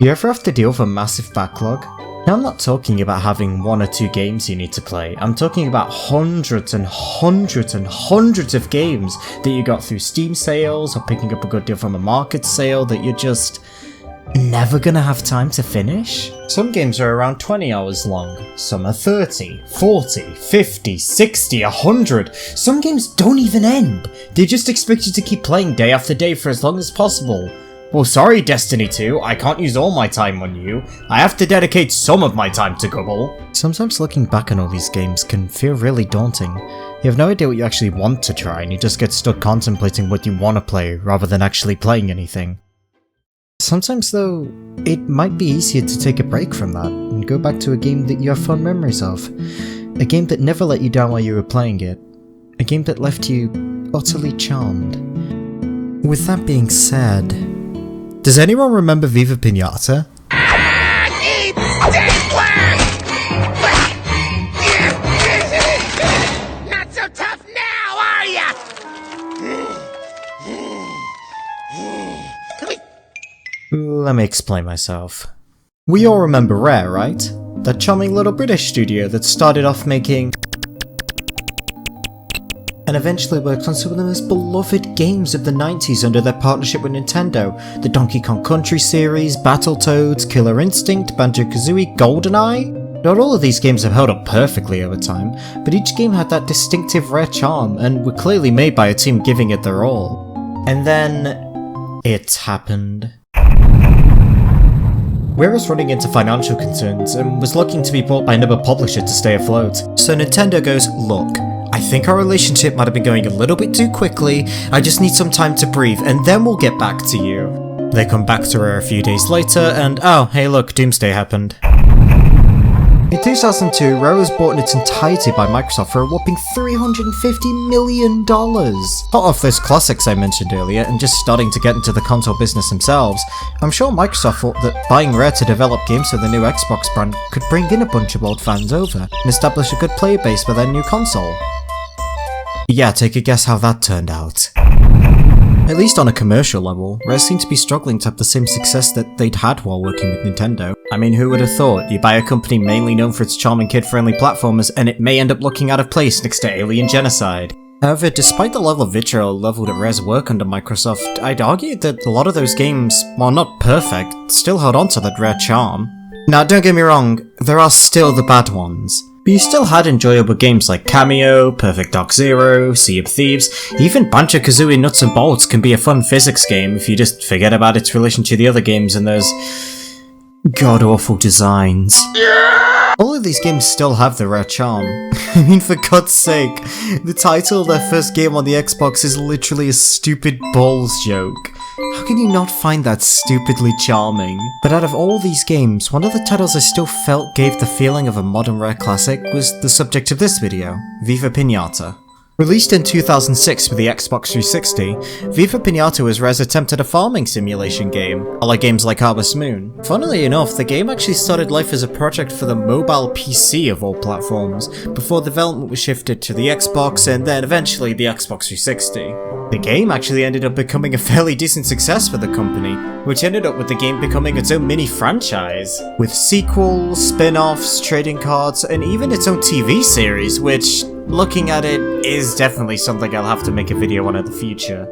You ever have to deal with a massive backlog? Now I'm not talking about having 1 or 2 games you need to play, I'm talking about hundreds and hundreds and hundreds of games that you got through Steam sales or picking up a good deal from a market sale that you're just never gonna have time to finish? Some games are around 20 hours long, some are 30, 40, 50, 60, 100. Some games don't even end, they just expect you to keep playing day after day for as long as possible. Well, sorry Destiny 2, I can't use all my time on you. I have to dedicate some of my time to Gubble. Sometimes looking back on all these games can feel really daunting. You have no idea what you actually want to try and you just get stuck contemplating what you want to play rather than actually playing anything. Sometimes though, it might be easier to take a break from that and go back to a game that you have fond memories of. A game that never let you down while you were playing it. A game that left you utterly charmed. With that being said, does anyone remember Viva Piñata? Not so tough now, are ya? Let me explain myself. We all remember Rare, right? That charming little British studio that started off making and eventually worked on some of the most beloved games of the 90s under their partnership with Nintendo. The Donkey Kong Country series, Battletoads, Killer Instinct, Banjo-Kazooie, GoldenEye. Not all of these games have held up perfectly over time, but each game had that distinctive Rare charm and were clearly made by a team giving it their all. And then it happened. Rare was running into financial concerns and was looking to be bought by another publisher to stay afloat. So Nintendo goes, look, I think our relationship might have been going a little bit too quickly, I just need some time to breathe and then we'll get back to you. They come back to Rare a few days later and oh, hey look, Doomsday happened. In 2002, Rare was bought in its entirety by Microsoft for a whopping $350 million. Hot off those classics I mentioned earlier and just starting to get into the console business themselves, I'm sure Microsoft thought that buying Rare to develop games for the new Xbox brand could bring in a bunch of old fans over and establish a good player base for their new console. Yeah, take a guess how that turned out. At least on a commercial level, Rare seemed to be struggling to have the same success that they'd had while working with Nintendo. I mean, who would have thought? You buy a company mainly known for its charming kid-friendly platformers and it may end up looking out of place next to Alien Genocide. However, despite the level of vitriol leveled at Rare's work under Microsoft, I'd argue that a lot of those games, while not perfect, still held on to that Rare charm. Now, don't get me wrong, there are still the bad ones. But you still had enjoyable games like Cameo, Perfect Dark Zero, Sea of Thieves, even Banjo-Kazooie Nuts and Bolts can be a fun physics game if you just forget about its relation to the other games and those god-awful designs. All of these games still have the Rare charm. I mean, for God's sake, the title of their first game on the Xbox is literally a stupid balls joke. How can you not find that stupidly charming? But out of all these games, one of the titles I still felt gave the feeling of a modern Rare classic was the subject of this video, Viva Piñata. Released in 2006 for the Xbox 360, Viva Piñata was Rare's attempt at a farming simulation game, like games like Harvest Moon. Funnily enough, the game actually started life as a project for the mobile PC of all platforms, before development was shifted to the Xbox and then eventually the Xbox 360. The game actually ended up becoming a fairly decent success for the company, which ended up with the game becoming its own mini franchise, with sequels, spin-offs, trading cards, and even its own TV series, which, looking at it, is definitely something I'll have to make a video on in the future.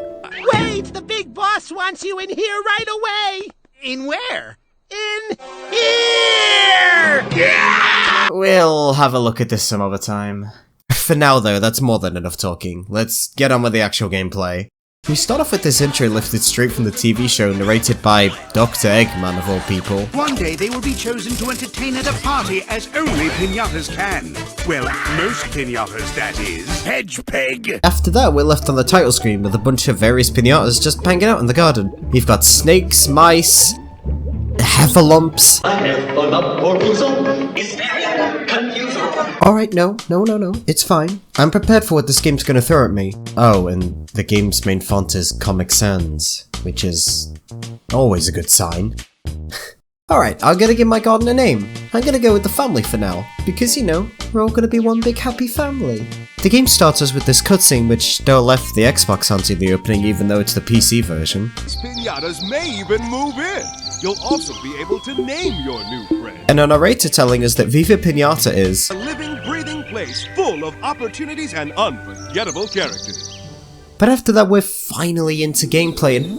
Wait! The big boss wants you in here right away! In where? In here! Yeah! We'll have a look at this some other time. For now though, that's more than enough talking. Let's get on with the actual gameplay. We start off with this intro lifted straight from the TV show narrated by Dr. Eggman of all people. One day they will be chosen to entertain at a party as only piñatas can. Well, most piñatas, that is. Hedge pig! After that, we're left on the title screen with a bunch of various piñatas just hanging out in the garden. We've got snakes, mice, heffalumps. I have a love for Woozle. It's very confusing. Alright, no, it's fine. I'm prepared for what this game's gonna throw at me. Oh, and the game's main font is Comic Sans, which is always a good sign. Alright, I'm gonna give my garden a name. I'm gonna go with the family for now, because you know, we're all gonna be one big happy family. The game starts us with this cutscene which no left the Xbox sounds in the opening even though it's the PC version. These piñatas may even move in. You'll also be able to name your new friend. And a narrator telling us that Viva Piñata is A living, breathing place full of opportunities and unforgettable characters. But after that we're finally into gameplay and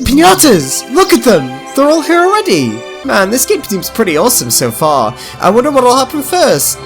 piñatas! Look at them! They're all here already! Man, this game seems pretty awesome so far. I wonder what'll happen first.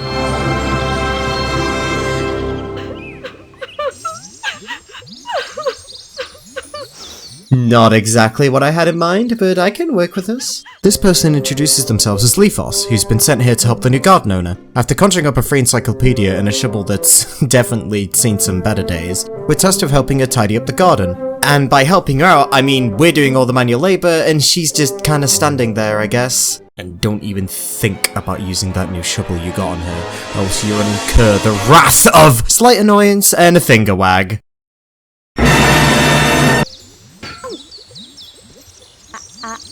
Not exactly what I had in mind, but I can work with this. This person introduces themselves as Leafos, who's been sent here to help the new garden owner. After conjuring up a free encyclopedia and a shovel that's definitely seen some better days, we're tasked with helping her tidy up the garden. And by helping her out, I mean we're doing all the manual labor and she's just kinda standing there, I guess. And don't even think about using that new shovel you got on her, else you'll incur the wrath of slight annoyance and a finger wag.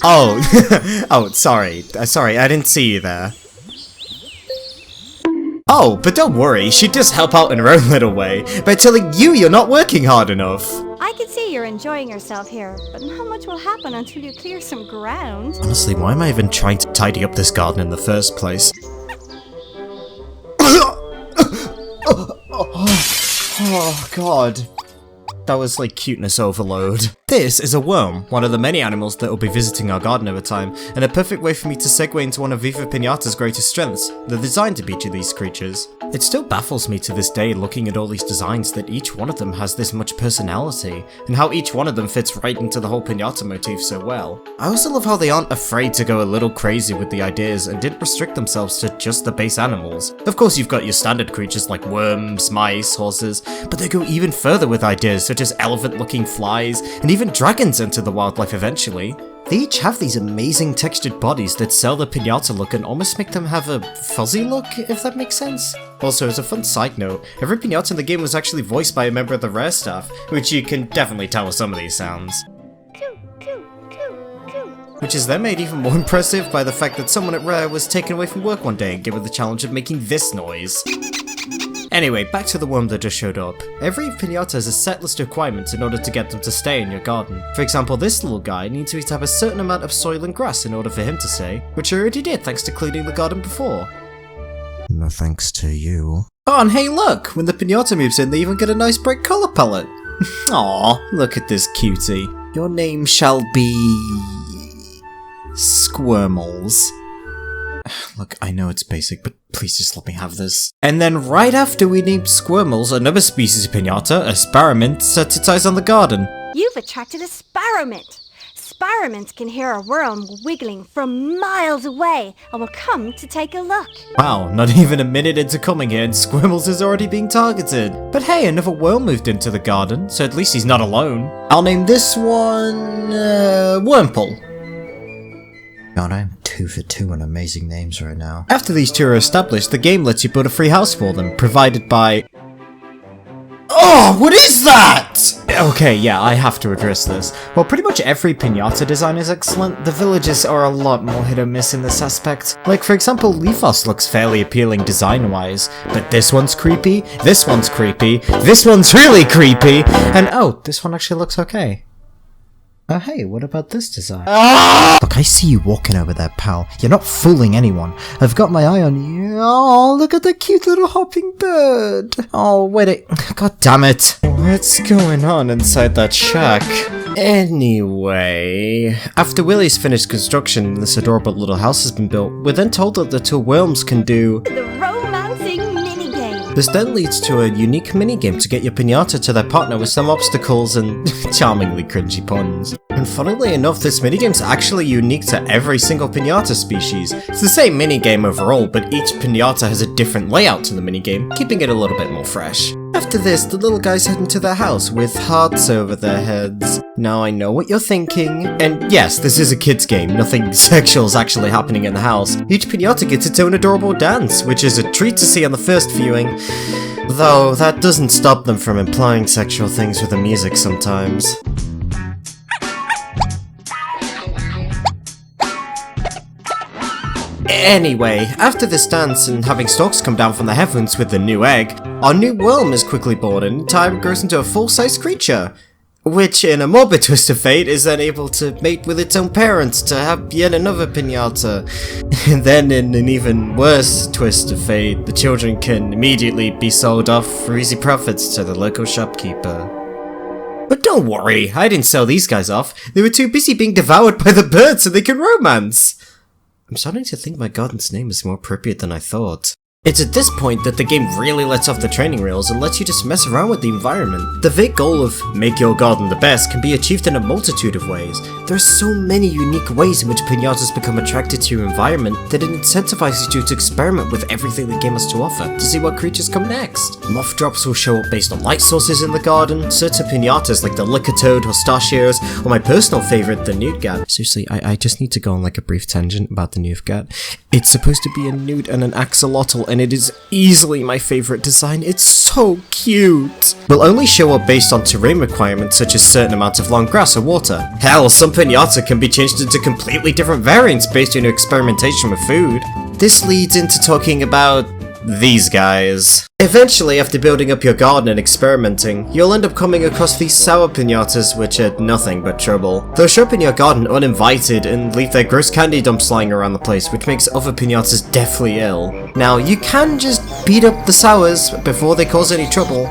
Oh, oh, sorry, I didn't see you there. Oh, but don't worry, she'd just help out in her own little way by telling you you're not working hard enough. I can see you're enjoying yourself here, but not much will happen until you clear some ground. Honestly, why am I even trying to tidy up this garden in the first place? Oh god. That was like cuteness overload. This is a worm, one of the many animals that will be visiting our garden over time, and a perfect way for me to segue into one of Viva Piñata's greatest strengths, the design of each of these creatures. It still baffles me to this day looking at all these designs that each one of them has this much personality, and how each one of them fits right into the whole piñata motif so well. I also love how they aren't afraid to go a little crazy with the ideas and didn't restrict themselves to just the base animals. Of course you've got your standard creatures like worms, mice, horses, but they go even further with ideas such as elephant-looking flies, and even dragons enter the wildlife eventually. They each have these amazing textured bodies that sell the piñata look and almost make them have a fuzzy look, if that makes sense. Also, as a fun side note, every piñata in the game was actually voiced by a member of the Rare staff, which you can definitely tell with some of these sounds. Which is then made even more impressive by the fact that someone at Rare was taken away from work one day and given the challenge of making this noise. Anyway, back to the worm that just showed up. Every piñata has a set list of requirements in order to get them to stay in your garden. For example, this little guy needs to have a certain amount of soil and grass in order for him to stay, which I already did thanks to cleaning the garden before. No thanks to you. Oh, and hey look! When the piñata moves in, they even get a nice bright colour palette. Aw, look at this cutie. Your name shall be... Squirmels. Look, I know it's basic, but please just let me have this. And then right after we named Squirmels, another species of piñata, a Spyromint, set its eyes on the garden. You've attracted a Spyromint. Spyromints can hear a worm wiggling from miles away and will come to take a look. Wow, not even a minute into coming here and Squirmels is already being targeted. But hey, another worm moved into the garden, so at least he's not alone. I'll name this one... Wormple. God, I'm 2 for 2 on amazing names right now. After these two are established, the game lets you build a free house for them, provided by... Oh, what is that? Okay, yeah, I have to address this. While pretty much every piñata design is excellent, the villages are a lot more hit or miss in this aspect. Like, for example, Leafos looks fairly appealing design-wise, but this one's creepy, this one's creepy, this one's really creepy, and oh, this one actually looks okay. Oh hey, what about this design? Look, I see you walking over there, pal. You're not fooling anyone. I've got my eye on you. Oh, look at the cute little hopping bird. Oh, wait, god damn it. What's going on inside that shack? Anyway, after Willie's finished construction and this adorable little house has been built, we're then told that the two worms can do... The romancing minigame. This then leads to a unique minigame to get your piñata to their partner with some obstacles and charmingly cringy puns. And funnily enough, this minigame's actually unique to every single piñata species. It's the same minigame overall, but each piñata has a different layout to the minigame, keeping it a little bit more fresh. After this, the little guys head into their house with hearts over their heads. Now I know what you're thinking. And yes, this is a kid's game, nothing sexual is actually happening in the house. Each piñata gets its own adorable dance, which is a treat to see on the first viewing. Though, that doesn't stop them from implying sexual things with the music sometimes. Anyway, after this dance and having storks come down from the heavens with the new egg, our new worm is quickly born and in time grows into a full-sized creature. Which, in a morbid twist of fate, is then able to mate with its own parents to have yet another piñata. And then, in an even worse twist of fate, the children can immediately be sold off for easy profits to the local shopkeeper. But don't worry, I didn't sell these guys off. They were too busy being devoured by the birds so they can romance. I'm starting to think my garden's name is more appropriate than I thought. It's at this point that the game really lets off the training rails and lets you just mess around with the environment. The vague goal of make your garden the best can be achieved in a multitude of ways. There are so many unique ways in which piñatas become attracted to your environment that it incentivizes you to experiment with everything the game has to offer to see what creatures come next. Moth drops will show up based on light sources in the garden, certain piñatas like the liquor toad, pistachios, or my personal favorite, the nougat. Seriously, I just need to go on like a brief tangent about the nougat. It's supposed to be a newt and an axolotl, and it is easily my favorite design. It's so cute. Will only show up based on terrain requirements such as certain amounts of long grass or water. Hell, some piñata can be changed into completely different variants based on your experimentation with food. This leads into talking about these guys. Eventually, after building up your garden and experimenting, you'll end up coming across these sour piñatas, which are nothing but trouble. They'll show up in your garden uninvited and leave their gross candy dumps lying around the place, which makes other piñatas deathly ill. Now, you can just beat up the sours before they cause any trouble.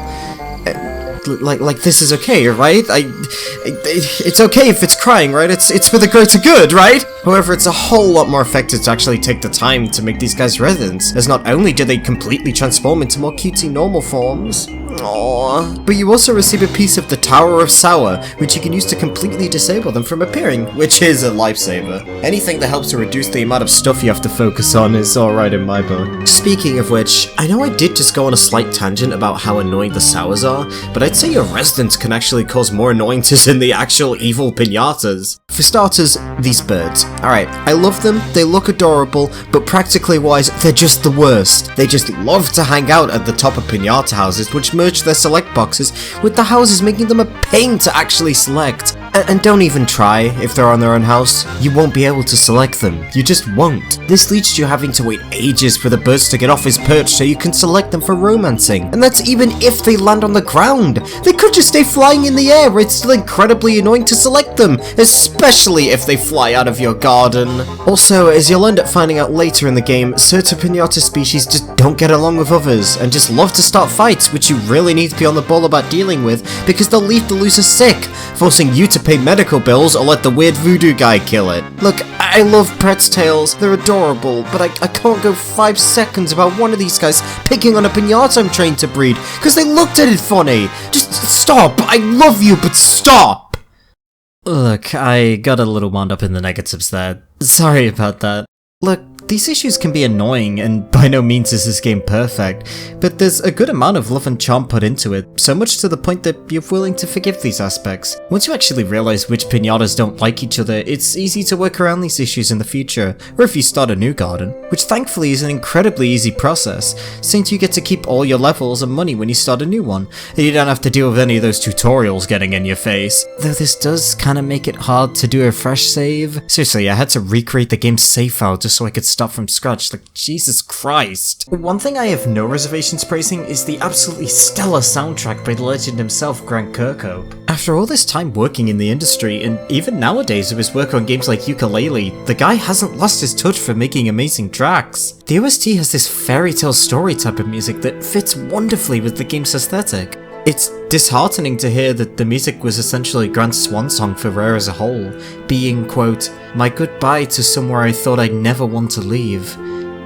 Like this is okay, right? It's okay if it's crying, right? It's for the greater good, right? However, it's a whole lot more effective to actually take the time to make these guys residents, as not only do they completely transform into more cutesy normal forms, aww, but you also receive a piece of the Tower of Sour, which you can use to completely disable them from appearing, which is a lifesaver. Anything that helps to reduce the amount of stuff you have to focus on is alright in my book. Speaking of which, I know I did just go on a slight tangent about how annoying the sours are, but I'd say your residents can actually cause more annoyances than the actual evil piñatas. For starters, these birds. Alright, I love them, they look adorable, but practically wise, they're just the worst. They just love to hang out at the top of piñata houses, which merge their select boxes, with the houses making them a pain to actually select. And don't even try if they're on their own house. You won't be able to select them. You just won't. This leads to you having to wait ages for the birds to get off his perch so you can select them for romancing. And that's even if they land on the ground. They could just stay flying in the air, it's still incredibly annoying to select them, especially if they fly out of your garden. Also, as you'll end up finding out later in the game, certain piñata species just don't get along with others, and just love to start fights, which you really need to be on the ball about dealing with, because they'll leave the loser sick, forcing you to pay medical bills or let the weird voodoo guy kill it. Look, I love Pret's tails, they're adorable, but I can't go 5 seconds about one of these guys picking on a piñata I'm trained to breed, because they looked at it funny. Just stop, I love you, but stop! Look, I got a little wound up in the negatives there. Sorry about that. Look, these issues can be annoying, and by no means is this game perfect, but there's a good amount of love and charm put into it, so much to the point that you're willing to forgive these aspects. Once you actually realize which piñatas don't like each other, it's easy to work around these issues in the future, or if you start a new garden, which thankfully is an incredibly easy process, since you get to keep all your levels and money when you start a new one, and you don't have to deal with any of those tutorials getting in your face. Though this does kinda make it hard to do a fresh save. Seriously, I had to recreate the game's save file just so I could start from scratch, like Jesus Christ. One thing I have no reservations praising is the absolutely stellar soundtrack by the legend himself, Grant Kirkhope. After all this time working in the industry, and even nowadays with his work on games like Yooka-Laylee, the guy hasn't lost his touch for making amazing tracks. The OST has this fairy tale story type of music that fits wonderfully with the game's aesthetic. It's disheartening to hear that the music was essentially Grant's swan song for Rare as a whole, being, quote, my goodbye to somewhere I thought I'd never want to leave.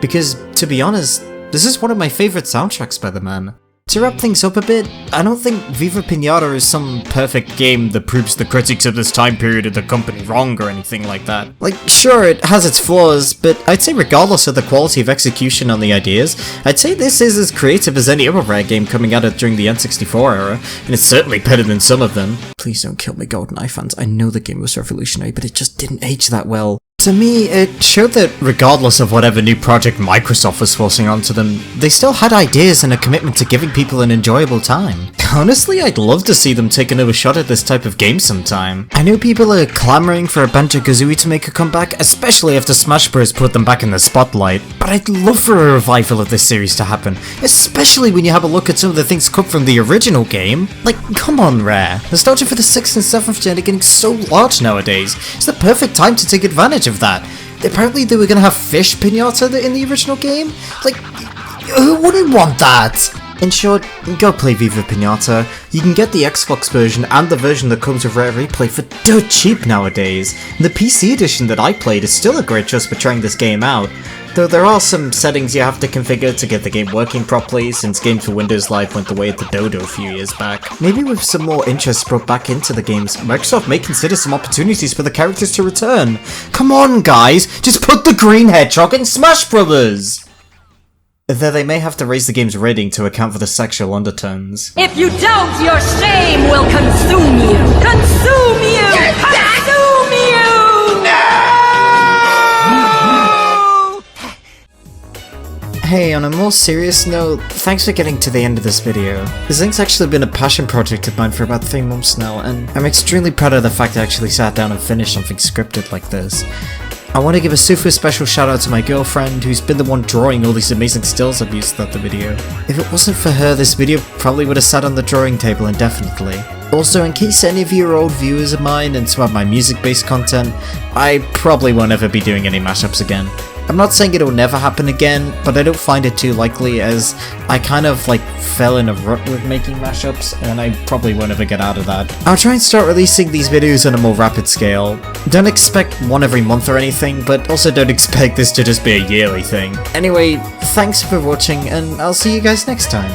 Because, to be honest, this is one of my favourite soundtracks by the man. To wrap things up a bit, I don't think Viva Piñata is some perfect game that proves the critics of this time period of the company wrong or anything like that. Like, sure, it has its flaws, but I'd say regardless of the quality of execution on the ideas, I'd say this is as creative as any other Rare game coming out of during the N64 era, and it's certainly better than some of them. Please don't kill me, GoldenEye fans, I know the game was revolutionary, but it just didn't age that well. To me, it showed that regardless of whatever new project Microsoft was forcing onto them, they still had ideas and a commitment to giving people an enjoyable time. Honestly, I'd love to see them take another shot at this type of game sometime. I know people are clamoring for a Banjo-Kazooie to make a comeback, especially after Smash Bros put them back in the spotlight, but I'd love for a revival of this series to happen, especially when you have a look at some of the things cut from the original game. Like, come on, Rare. Nostalgia for the 6th and 7th gen are getting so large nowadays. It's the perfect time to take advantage of that. Apparently they were gonna have Fish Piñata in the original game? Like, who wouldn't want that? In short, go play Viva Piñata. You can get the Xbox version and the version that comes with Rare Replay for dirt cheap nowadays. And the PC edition that I played is still a great choice for trying this game out, though there are some settings you have to configure to get the game working properly, since Games for Windows Live went the way of the dodo a few years back. Maybe with some more interest brought back into the games, Microsoft may consider some opportunities for the characters to return. Come on guys, just put the green hedgehog in Smash Brothers! Though they may have to raise the game's rating to account for the sexual undertones. If you don't, your shame will consume you! Consume you! Consume you! No! Hey, on a more serious note, thanks for getting to the end of this video. This thing's actually been a passion project of mine for about 3 months now, and I'm extremely proud of the fact I actually sat down and finished something scripted like this. I want to give a super special shout out to my girlfriend, who's been the one drawing all these amazing stills I've used throughout the video. If it wasn't for her, this video probably would have sat on the drawing table indefinitely. Also, in case any of you are old viewers of mine and some of my music-based content, I probably won't ever be doing any mashups again. I'm not saying it'll never happen again, but I don't find it too likely, as I kind of fell in a rut with making mashups, and I probably won't ever get out of that. I'll try and start releasing these videos on a more rapid scale. Don't expect one every month or anything, but also don't expect this to just be a yearly thing. Anyway, thanks for watching, and I'll see you guys next time.